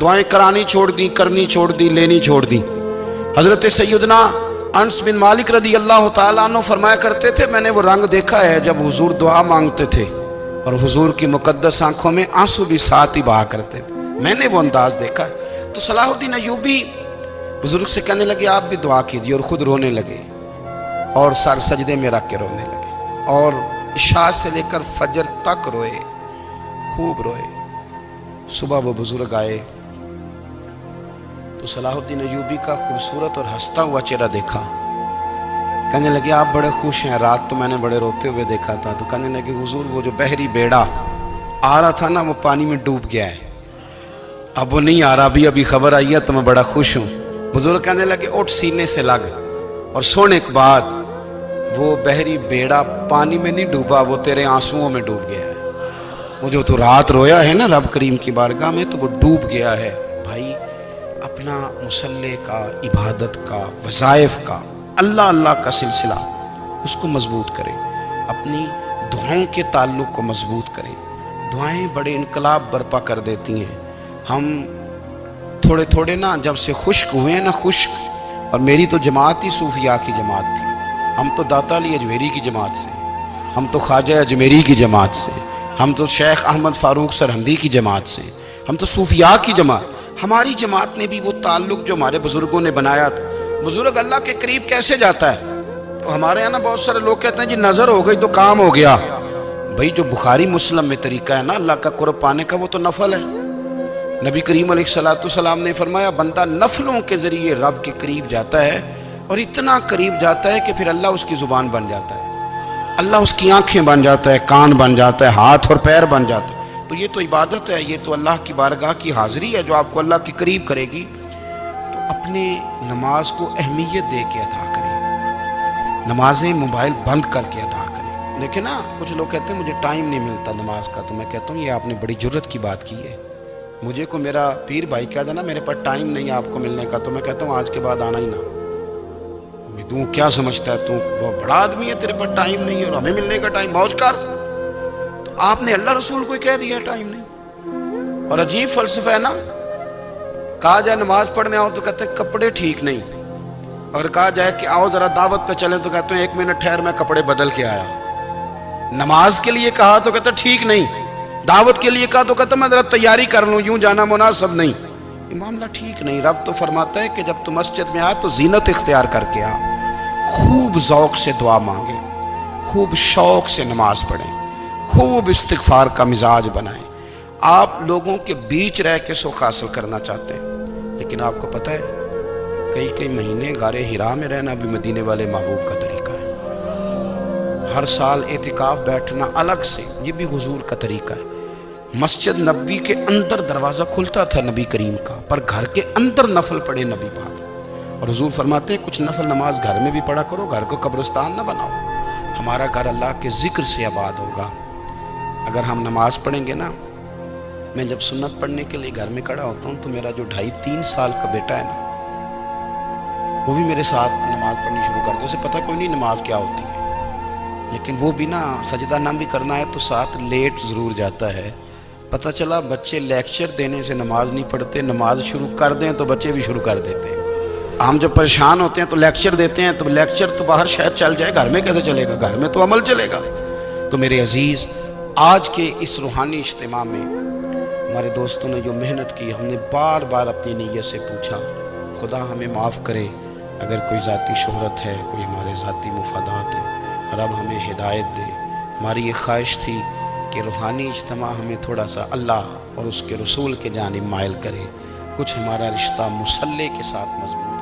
دعائیں کرانی چھوڑ دی، کرنی چھوڑ دی، لینی چھوڑ دی۔ حضرت سیدنا انس بن مالک رضی اللہ تعالیٰ عنہ فرمایا کرتے تھے میں نے وہ رنگ دیکھا ہے جب حضور دعا مانگتے تھے اور حضور کی مقدس آنکھوں میں آنسو بھی ساتھ ہی بہا کرتے تھے، میں نے وہ انداز دیکھا ہے۔ تو صلاح الدین ایوبی بزرگ سے کہنے لگے آپ بھی دعا کیجیے، اور خود رونے لگے اور سر سجدے میں رکھ کے رونے لگے، اور عشاء سے لے کر فجر تک روئے، خوب روئے۔ صبح وہ بزرگ آئے تو صلاح الدین ایوبی کا خوبصورت اور ہنستا ہوا چہرہ دیکھا، کہنے لگے آپ بڑے خوش ہیں، رات تو میں نے بڑے روتے ہوئے دیکھا تھا۔ تو کہنے لگے حضور وہ جو بحری بیڑا آ رہا تھا نا وہ پانی میں ڈوب گیا ہے، اب وہ نہیں آ رہا، ابھی خبر آئی ہے تو میں بڑا خوش ہوں۔ بزرگ کہنے لگے اٹھ سینے سے لگ، اور سونے کے بعد وہ بحری بیڑا پانی میں نہیں ڈوبا، وہ تیرے آنسوؤں میں ڈوب گیا ہے۔ وہ جو تو رات رویا ہے نا رب کریم کی بارگاہ میں تو وہ ڈوب گیا ہے۔ بھائی اپنا مصلی کا، عبادت کا، وظائف کا، اللہ اللہ کا سلسلہ اس کو مضبوط کریں، اپنی دعاؤں کے تعلق کو مضبوط کریں۔ دعائیں بڑے انقلاب برپا کر دیتی ہیں۔ ہم تھوڑے تھوڑے نا جب سے خشک ہوئے ہیں نا، خشک، اور میری تو جماعت ہی صوفیاء کی جماعت تھی، ہم تو داتا علی اجمیری کی جماعت سے، ہم تو خواجہ اجمیری کی جماعت سے، ہم تو شیخ احمد فاروق سرہندی کی جماعت سے، ہم تو صوفیاء کی جماعت۔ ہماری جماعت نے بھی وہ تعلق جو ہمارے بزرگوں نے بنایا تھا۔ بزرگ اللہ کے قریب کیسے جاتا ہے؟ تو ہمارے یہاں نا بہت سارے لوگ کہتے ہیں جی نظر ہو گئی تو کام ہو گیا۔ بھائی جو بخاری مسلم میں طریقہ ہے نا اللہ کا قرب پانے کا وہ تو نفل ہے۔ نبی کریم علیہ السلام نے فرمایا بندہ نفلوں کے ذریعے رب کے قریب جاتا ہے، اور اتنا قریب جاتا ہے کہ پھر اللہ اس کی زبان بن جاتا ہے، اللہ اس کی آنکھیں بن جاتا ہے، کان بن جاتا ہے، ہاتھ اور پیر بن جاتا ہے۔ تو یہ تو عبادت ہے، یہ تو اللہ کی بارگاہ کی حاضری ہے جو آپ کو اللہ کے قریب کرے گی۔ تو اپنے نماز کو اہمیت دے کے ادا کریں، نمازیں موبائل بند کر کے ادا کریں۔ دیکھیں نا کچھ لوگ کہتے ہیں مجھے ٹائم نہیں ملتا نماز کا، تو میں کہتا ہوں یہ آپ نے بڑی جرت کی بات کی ہے۔ مجھے کو میرا پیر بھائی کہہ دینا میرے پاس ٹائم نہیں ہے آپ کو ملنے کا، تو میں کہتا ہوں آج کے بعد آنا ہی نہ۔ تو کیا سمجھتا ہے تو بہت بڑا آدمی ہے، تیرے پاس ٹائم نہیں ہے اور ہمیں ملنے کا ٹائم، موج کر۔ تو آپ نے اللہ رسول کو کہہ دیا ٹائم نہیں۔ اور عجیب فلسفہ ہے نا، کہا جائے نماز پڑھنے آؤ تو کہتے ہیں کپڑے ٹھیک نہیں، اور کہا جائے کہ آؤ ذرا دعوت پہ چلیں تو کہتے ہیں ایک منٹ ٹھہر میں کپڑے بدل کے آیا۔ نماز کے لیے کہا تو کہتے ٹھیک نہیں، دعوت کے لیے کہا تو کہتا میں ذرا تیاری کر لوں، یوں جانا مناسب نہیں۔ یہ معاملہ ٹھیک نہیں۔ رب تو فرماتا ہے کہ جب تو مسجد میں آ تو زینت اختیار کر کے آ، خوب ذوق سے دعا مانگیں، خوب شوق سے نماز پڑھیں، خوب استغفار کا مزاج بنائیں۔ آپ لوگوں کے بیچ رہ کے سکھ حاصل کرنا چاہتے ہیں، لیکن آپ کو پتہ ہے کئی مہینے غار حرا میں رہنا بھی مدینے والے محبوب کا طریقہ ہے۔ ہر سال اعتکاف بیٹھنا الگ سے، یہ بھی حضور کا طریقہ ہے۔ مسجد نبوی کے اندر دروازہ کھلتا تھا نبی کریم کا، پر گھر کے اندر نفل پڑھے نبی پاک، اور حضور فرماتے ہیں کچھ نفل نماز گھر میں بھی پڑھا کرو، گھر کو قبرستان نہ بناؤ۔ ہمارا گھر اللہ کے ذکر سے آباد ہوگا اگر ہم نماز پڑھیں گے نا۔ میں جب سنت پڑھنے کے لیے گھر میں کھڑا ہوتا ہوں تو میرا جو 2.5-3 سال کا بیٹا ہے نا وہ بھی میرے ساتھ نماز پڑھنی شروع کر دے، اسے پتہ کوئی نہیں نماز کیا ہوتی ہے، لیکن وہ بھی نا سجدہ نہ بھی کرنا ہے تو ساتھ لیٹ ضرور جاتا ہے۔ پتہ چلا بچے لیکچر دینے سے نماز نہیں پڑھتے، نماز شروع کر دیں تو بچے بھی شروع کر دیتے ہیں۔ ہم جب پریشان ہوتے ہیں تو لیکچر دیتے ہیں، تو لیکچر تو باہر شاید چل جائے، گھر میں کیسے چلے گا؟ گھر میں تو عمل چلے گا۔ تو میرے عزیز آج کے اس روحانی اجتماع میں ہمارے دوستوں نے جو محنت کی، ہم نے بار بار اپنی نیت سے پوچھا خدا ہمیں معاف کرے اگر کوئی ذاتی شہرت ہے، کوئی ہمارے ذاتی مفادات ہیں، رب ہمیں ہدایت دے۔ ہماری یہ خواہش تھی کہ روحانی اجتماع ہمیں تھوڑا سا اللہ اور اس کے رسول کے جانب مائل کرے، کچھ ہمارا رشتہ مصلی کے ساتھ مضبوط